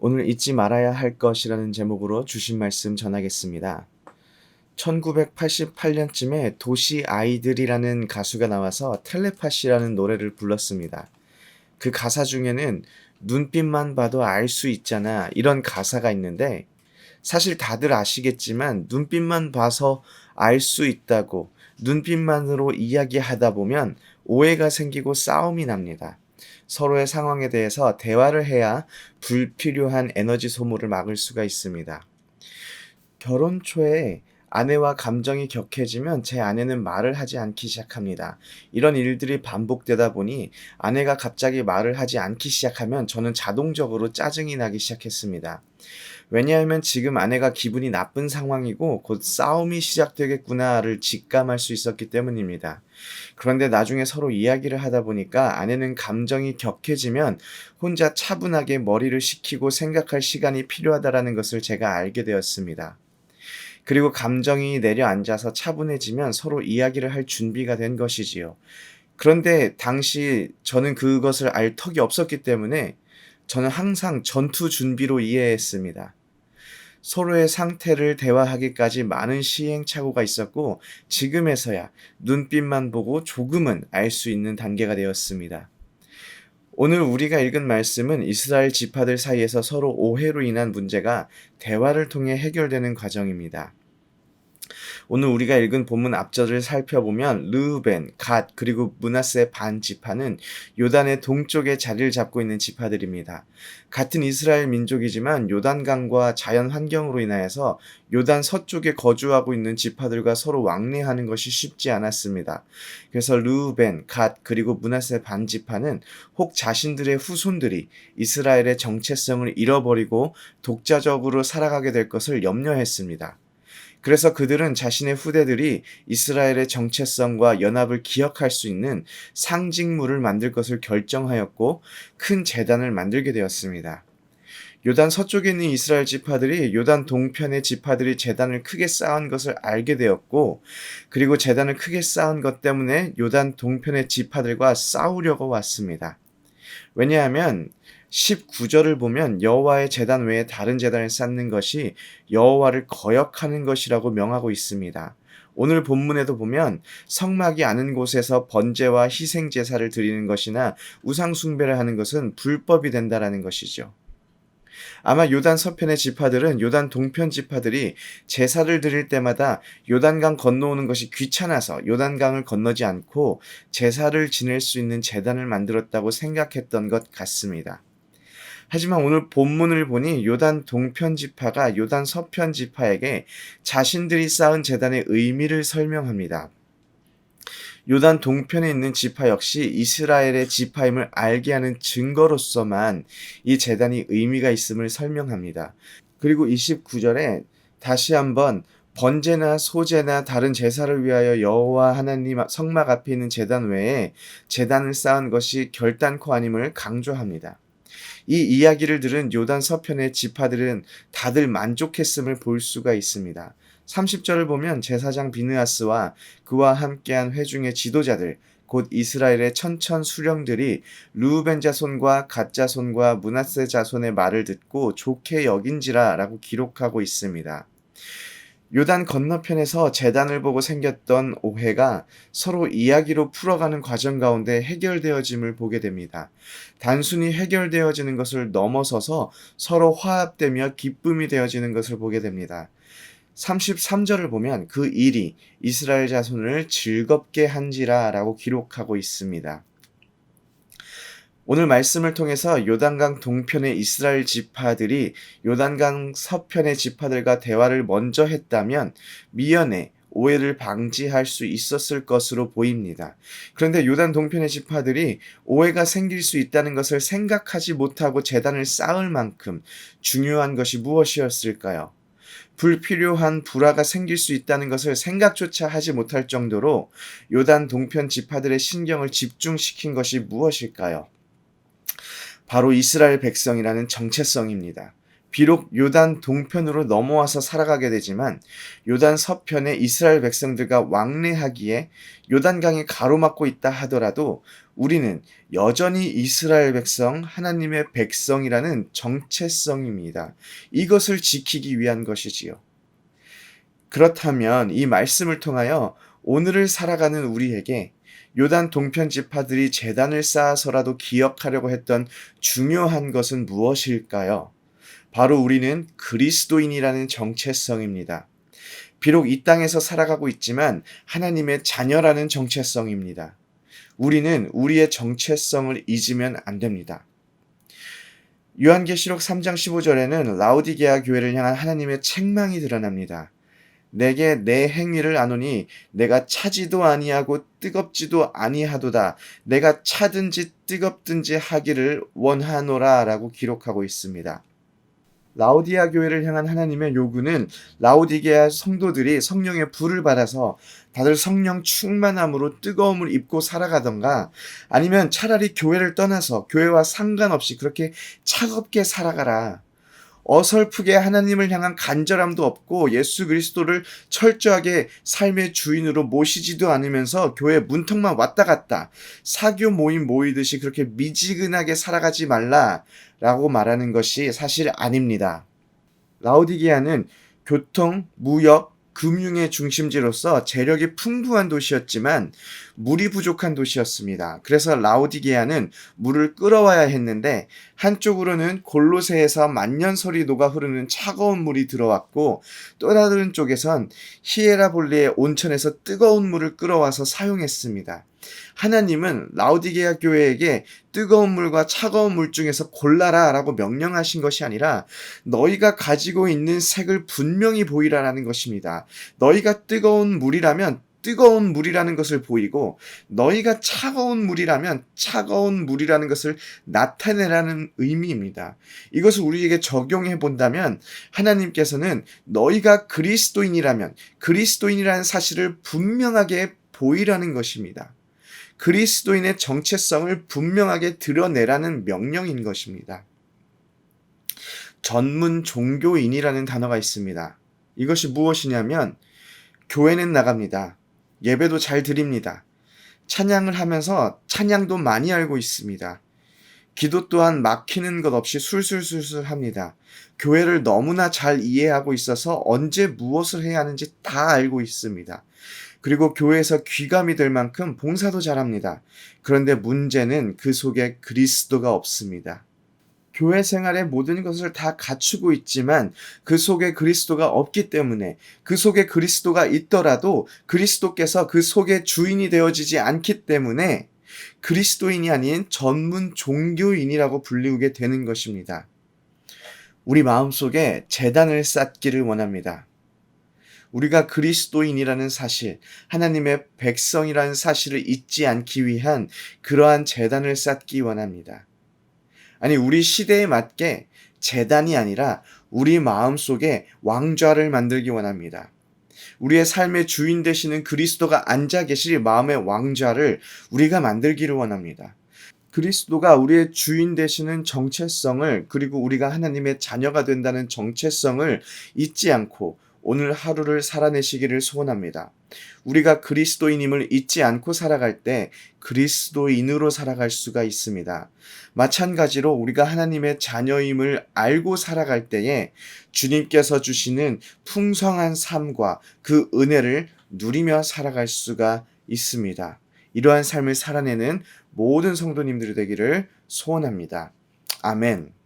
오늘 잊지 말아야 할 것이라는 제목으로 주신 말씀 전하겠습니다. 1988년쯤에 도시 아이들이라는 가수가 나와서 텔레파시라는 노래를 불렀습니다. 그 가사 중에는 눈빛만 봐도 알 수 있잖아 이런 가사가 있는데, 사실 다들 아시겠지만 눈빛만 봐서 알 수 있다고 눈빛만으로 이야기하다 보면 오해가 생기고 싸움이 납니다. 서로의 상황에 대해서 대화를 해야 불필요한 에너지 소모를 막을 수가 있습니다. 결혼 초에 아내와 감정이 격해지면 제 아내는 말을 하지 않기 시작합니다. 이런 일들이 반복되다 보니 아내가 갑자기 말을 하지 않기 시작하면 저는 자동적으로 짜증이 나기 시작했습니다. 왜냐하면 지금 아내가 기분이 나쁜 상황이고 곧 싸움이 시작되겠구나를 직감할 수 있었기 때문입니다. 그런데 나중에 서로 이야기를 하다 보니까 아내는 감정이 격해지면 혼자 차분하게 머리를 식히고 생각할 시간이 필요하다라는 것을 제가 알게 되었습니다. 그리고 감정이 내려앉아서 차분해지면 서로 이야기를 할 준비가 된 것이지요. 그런데 당시 저는 그것을 알 턱이 없었기 때문에 저는 항상 전투 준비로 이해했습니다. 서로의 상태를 대화하기까지 많은 시행착오가 있었고, 지금에서야 눈빛만 보고 조금은 알 수 있는 단계가 되었습니다. 오늘 우리가 읽은 말씀은 이스라엘 지파들 사이에서 서로 오해로 인한 문제가 대화를 통해 해결되는 과정입니다. 오늘 우리가 읽은 본문 앞절을 살펴보면 르우벤, 갓, 그리고 므낫세 반 지파는 요단의 동쪽에 자리를 잡고 있는 지파들입니다. 같은 이스라엘 민족이지만 요단강과 자연 환경으로 인하여서 요단 서쪽에 거주하고 있는 지파들과 서로 왕래하는 것이 쉽지 않았습니다. 그래서 르우벤, 갓, 그리고 므낫세 반 지파는 혹 자신들의 후손들이 이스라엘의 정체성을 잃어버리고 독자적으로 살아가게 될 것을 염려했습니다. 그래서 그들은 자신의 후대들이 이스라엘의 정체성과 연합을 기억할 수 있는 상징물을 만들 것을 결정하였고 큰 제단을 만들게 되었습니다. 요단 서쪽에 있는 이스라엘 지파들이 요단 동편의 지파들이 제단을 크게 쌓은 것을 알게 되었고, 그리고 제단을 크게 쌓은 것 때문에 요단 동편의 지파들과 싸우려고 왔습니다. 왜냐하면 19절을 보면 여호와의 제단 외에 다른 제단을 쌓는 것이 여호와를 거역하는 것이라고 명하고 있습니다. 오늘 본문에도 보면 성막이 아는 곳에서 번제와 희생 제사를 드리는 것이나 우상 숭배를 하는 것은 불법이 된다라는 것이죠. 아마 요단 서편의 지파들은 요단 동편 지파들이 제사를 드릴 때마다 요단강 건너오는 것이 귀찮아서 요단강을 건너지 않고 제사를 지낼 수 있는 제단을 만들었다고 생각했던 것 같습니다. 하지만 오늘 본문을 보니 요단 동편 지파가 요단 서편 지파에게 자신들이 쌓은 제단의 의미를 설명합니다. 요단 동편에 있는 지파 역시 이스라엘의 지파임을 알게 하는 증거로서만 이 제단이 의미가 있음을 설명합니다. 그리고 29절에 다시 한번 번제나 소제나 다른 제사를 위하여 여호와 하나님 성막 앞에 있는 제단 외에 제단을 쌓은 것이 결단코 아님을 강조합니다. 이 이야기를 들은 요단 서편의 지파들은 다들 만족했음을 볼 수가 있습니다. 30절을 보면 제사장 비느하스와 그와 함께한 회중의 지도자들, 곧 이스라엘의 천천 수령들이 르우벤 자손과 갓 자손과 므낫세 자손의 말을 듣고 좋게 여긴지라 라고 기록하고 있습니다. 요단 건너편에서 제단을 보고 생겼던 오해가 서로 이야기로 풀어가는 과정 가운데 해결되어짐을 보게 됩니다. 단순히 해결되어지는 것을 넘어서서 서로 화합되며 기쁨이 되어지는 것을 보게 됩니다. 33절을 보면 그 일이 이스라엘 자손을 즐겁게 한지라 라고 기록하고 있습니다. 오늘 말씀을 통해서 요단강 동편의 이스라엘 지파들이 요단강 서편의 지파들과 대화를 먼저 했다면 미연에 오해를 방지할 수 있었을 것으로 보입니다. 그런데 요단 동편의 지파들이 오해가 생길 수 있다는 것을 생각하지 못하고 제단을 쌓을 만큼 중요한 것이 무엇이었을까요? 불필요한 불화가 생길 수 있다는 것을 생각조차 하지 못할 정도로 요단 동편 지파들의 신경을 집중시킨 것이 무엇일까요? 바로 이스라엘 백성이라는 정체성입니다. 비록 요단 동편으로 넘어와서 살아가게 되지만 요단 서편에 이스라엘 백성들과 왕래하기에 요단강이 가로막고 있다 하더라도 우리는 여전히 이스라엘 백성, 하나님의 백성이라는 정체성입니다. 이것을 지키기 위한 것이지요. 그렇다면 이 말씀을 통하여 오늘을 살아가는 우리에게 요단 동편 지파들이 제단을 쌓아서라도 기억하려고 했던 중요한 것은 무엇일까요? 바로 우리는 그리스도인이라는 정체성입니다. 비록 이 땅에서 살아가고 있지만 하나님의 자녀라는 정체성입니다. 우리는 우리의 정체성을 잊으면 안 됩니다. 요한계시록 3장 15절에는 라오디게아 교회를 향한 하나님의 책망이 드러납니다. 내게 내 행위를 아노니 내가 차지도 아니하고 뜨겁지도 아니하도다. 내가 차든지 뜨겁든지 하기를 원하노라 라고 기록하고 있습니다. 라오디게아 교회를 향한 하나님의 요구는 라오디게아 성도들이 성령의 불을 받아서 다들 성령 충만함으로 뜨거움을 입고 살아가던가 아니면 차라리 교회를 떠나서 교회와 상관없이 그렇게 차갑게 살아가라. 어설프게 하나님을 향한 간절함도 없고 예수 그리스도를 철저하게 삶의 주인으로 모시지도 않으면서 교회 문턱만 왔다 갔다 사교 모임 모이듯이 그렇게 미지근하게 살아가지 말라라고 말하는 것이 사실 아닙니다. 라오디게아는 교통, 무역, 금융의 중심지로서 재력이 풍부한 도시였지만 물이 부족한 도시였습니다. 그래서 라오디게아는 물을 끌어와야 했는데 한쪽으로는 골로새에서 만년설이 녹아 흐르는 차가운 물이 들어왔고 또 다른 쪽에선 히에라볼리의 온천에서 뜨거운 물을 끌어와서 사용했습니다. 하나님은 라오디게아 교회에게 뜨거운 물과 차가운 물 중에서 골라라 라고 명령하신 것이 아니라 너희가 가지고 있는 색을 분명히 보이라라는 것입니다. 너희가 뜨거운 물이라면 뜨거운 물이라는 것을 보이고 너희가 차가운 물이라면 차가운 물이라는 것을 나타내라는 의미입니다. 이것을 우리에게 적용해 본다면 하나님께서는 너희가 그리스도인이라면 그리스도인이라는 사실을 분명하게 보이라는 것입니다. 그리스도인의 정체성을 분명하게 드러내라는 명령인 것입니다. 전문 종교인이라는 단어가 있습니다. 이것이 무엇이냐면 교회는 나갑니다. 예배도 잘 드립니다. 찬양을 하면서 찬양도 많이 알고 있습니다. 기도 또한 막히는 것 없이 술술술술 합니다. 교회를 너무나 잘 이해하고 있어서 언제 무엇을 해야 하는지 다 알고 있습니다. 그리고 교회에서 귀감이 될 만큼 봉사도 잘합니다. 그런데 문제는 그 속에 그리스도가 없습니다. 교회 생활의 모든 것을 다 갖추고 있지만 그 속에 그리스도가 없기 때문에 그 속에 그리스도가 있더라도 그리스도께서 그 속에 주인이 되어지지 않기 때문에 그리스도인이 아닌 전문 종교인이라고 불리우게 되는 것입니다. 우리 마음속에 제단을 쌓기를 원합니다. 우리가 그리스도인이라는 사실, 하나님의 백성이라는 사실을 잊지 않기 위한 그러한 제단을 쌓기 원합니다. 아니, 우리 시대에 맞게 제단이 아니라 우리 마음속에 왕좌를 만들기 원합니다. 우리의 삶의 주인 되시는 그리스도가 앉아 계실 마음의 왕좌를 우리가 만들기를 원합니다. 그리스도가 우리의 주인 되시는 정체성을 그리고 우리가 하나님의 자녀가 된다는 정체성을 잊지 않고 오늘 하루를 살아내시기를 소원합니다. 우리가 그리스도인임을 잊지 않고 살아갈 때 그리스도인으로 살아갈 수가 있습니다. 마찬가지로 우리가 하나님의 자녀임을 알고 살아갈 때에 주님께서 주시는 풍성한 삶과 그 은혜를 누리며 살아갈 수가 있습니다. 이러한 삶을 살아내는 모든 성도님들이 되기를 소원합니다. 아멘.